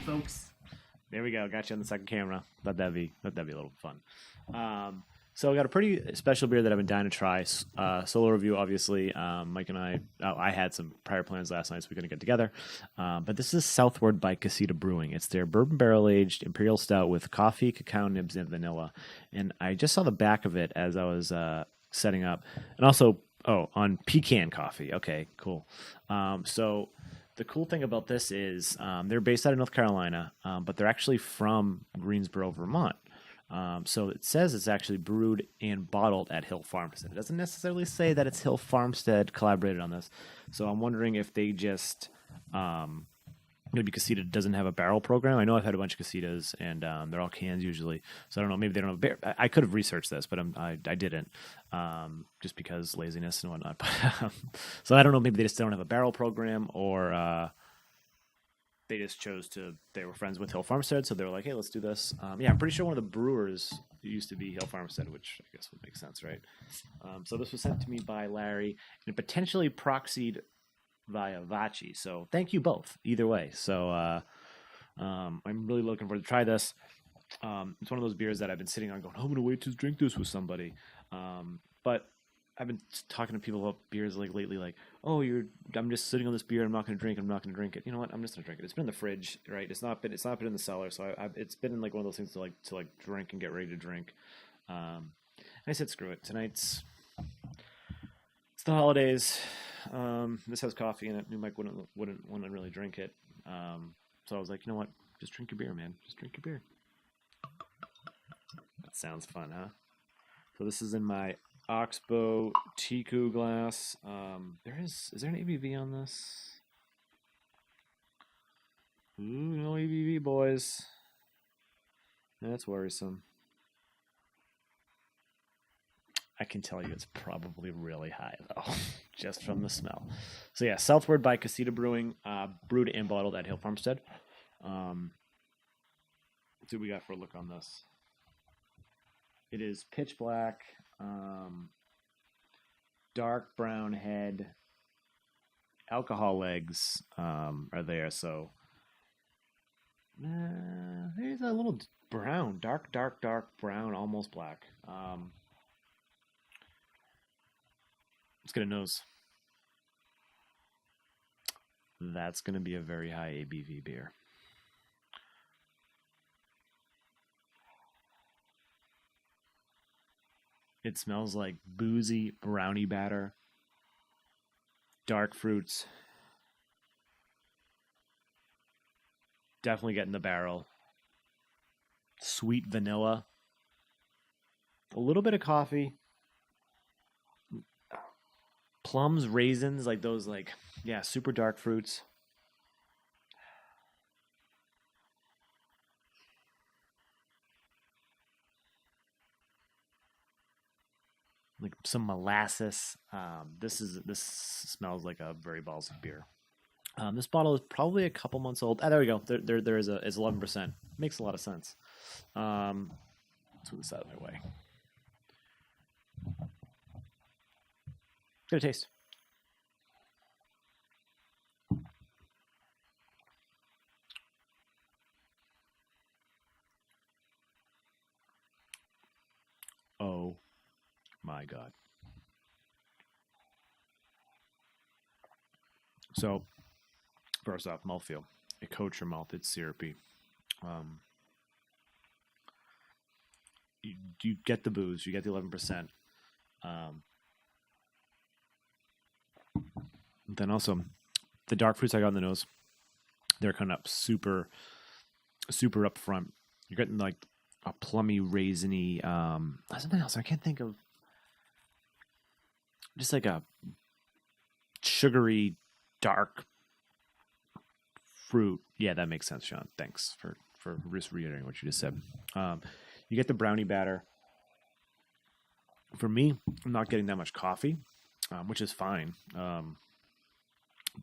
folks. There we go. Got you on the second camera. Thought that'd be a little fun. So I got a pretty special beer that I've been dying to try. Solo review, obviously. Mike and I had some prior plans last night, so we're going to get together. But this is Southward by Casita Brewing. It's their bourbon barrel-aged Imperial Stout with coffee, cacao nibs, and vanilla. And I just saw the back of it as I was setting up. And also, on pecan coffee. Okay, cool. So the cool thing about this is they're based out of North Carolina, but they're actually from Greensboro, Vermont. So it says it's actually brewed and bottled at Hill Farmstead. It doesn't necessarily say that it's Hill Farmstead collaborated on this. So I'm wondering if they just maybe Casita doesn't have a barrel program. I know I've had a bunch of Casitas, and they're all cans usually. So I don't know. Maybe they don't have a beer. I could have researched this, but I didn't, just because laziness and whatnot. So I don't know. Maybe they just don't have a barrel program, or they just they were friends with Hill Farmstead, so they were like, hey, let's do this. Yeah, I'm pretty sure one of the brewers used to be Hill Farmstead, which I guess would make sense, right? So this was sent to me by Larry, and potentially proxied via Vachi. So thank you both, either way. So I'm really looking forward to try this. It's one of those beers that I've been sitting on going, I'm going to wait to drink this with somebody. But I've been talking to people about beers like lately, like, I'm just sitting on this beer. I'm not going to drink it. You know what? I'm just going to drink it. It's been in the fridge, right? It's not been in the cellar. So it's been in like one of those things to drink and get ready to drink. And I said, screw it. It's the holidays. This has coffee in it. New Mike wouldn't want to really drink it. So I was like, you know what? Just drink your beer, man. Just drink your beer. That sounds fun, huh? So this is in my Oxbow Teku glass. Is there an ABV on this? Ooh, no ABV, boys. That's worrisome. I can tell you it's probably really high, though, just from the smell. So yeah, Southward by Casita Brewing, brewed and bottled at Hill Farmstead. Let's see what we got for a look on this. It is pitch black, dark brown head, alcohol legs are there. So there's a little brown, dark brown, almost black. Let's get a nose. That's going to be a very high ABV beer. It smells like boozy brownie batter, dark fruits. Definitely getting the barrel. Sweet vanilla. A little bit of coffee. Plums, raisins, like those, super dark fruits. Like some molasses. This smells like a very ballsy beer. This bottle is probably a couple months old. There we go. There is it's 11%. Makes a lot of sense. Let's move this out of my way. Get a taste. Oh my God. So, first off, mouthfeel. It coats your mouth. It's syrupy. You get the booze. You get the 11%. Then also, the dark fruits I got in the nose, they're kind of super up front. You're getting like a plummy, raisiny, something else I can't think of. Just like a sugary, dark fruit. Yeah, that makes sense, Sean. Thanks for just reiterating what you just said. You get the brownie batter. For me, I'm not getting that much coffee, which is fine.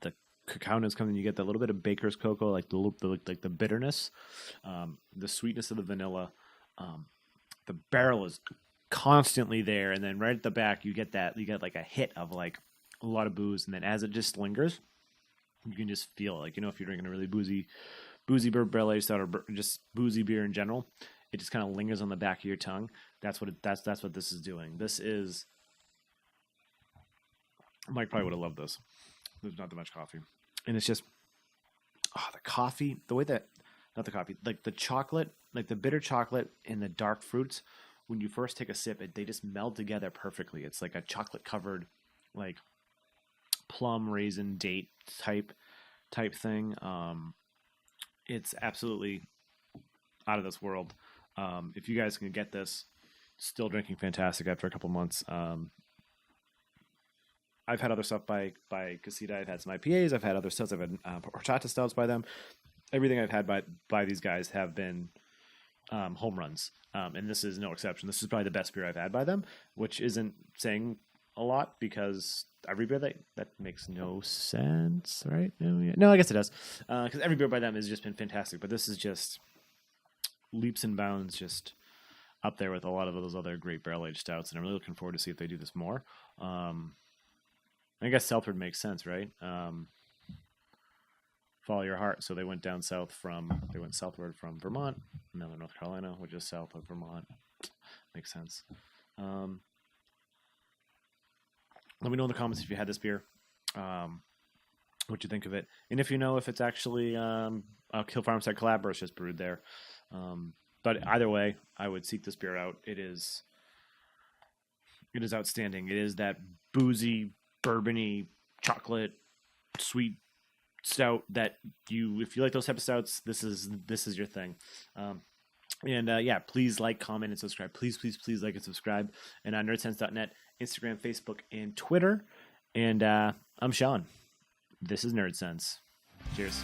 The cacao nibs come in. You get that little bit of baker's cocoa, like the bitterness, the sweetness of the vanilla. The barrel is constantly there, and then right at the back you get like a hit of like a lot of booze, and then as it just lingers, you can just feel it. Like, if you're drinking a really boozy boozy barrel aged stout or just boozy beer in general, it just kind of lingers on the back of your tongue. That's what that's what this is doing. This is Mike probably would have loved this. There's not that much coffee, and it's just the coffee, the way that not the coffee, like the chocolate, like the bitter chocolate and the dark fruits. When you first take a sip, they just meld together perfectly. It's like a chocolate covered, like plum raisin date type thing. It's absolutely out of this world. If you guys can get this, still drinking fantastic after a couple months. I've had other stuff by Casita. I've had some IPAs. I've had other stouts. I've had horchata stouts by them. Everything I've had by these guys have been home runs. And this is no exception. This is probably the best beer I've had by them, which isn't saying a lot because every beer that makes no sense, right? No, I guess it does. Because every beer by them has just been fantastic. But this is just leaps and bounds, just up there with a lot of those other great barrel-aged stouts. And I'm really looking forward to see if they do this more. I guess Southward makes sense, right? Follow your heart. So they went southward from Vermont, and now they're North Carolina, which is south of Vermont. Makes sense. Let me know in the comments if you had this beer, what you think of it, and if you know if it's actually a Kill Farmstead collab or it's just brewed there. But either way, I would seek this beer out. It is outstanding. It is that boozy, bourbony, chocolate, sweet stout that if you like those type of stouts, this is your thing. And please like, comment, and subscribe. Please like and subscribe. And on nerdsense.net, Instagram, Facebook, and Twitter. And I'm Sean. This is Nerdsense. Cheers.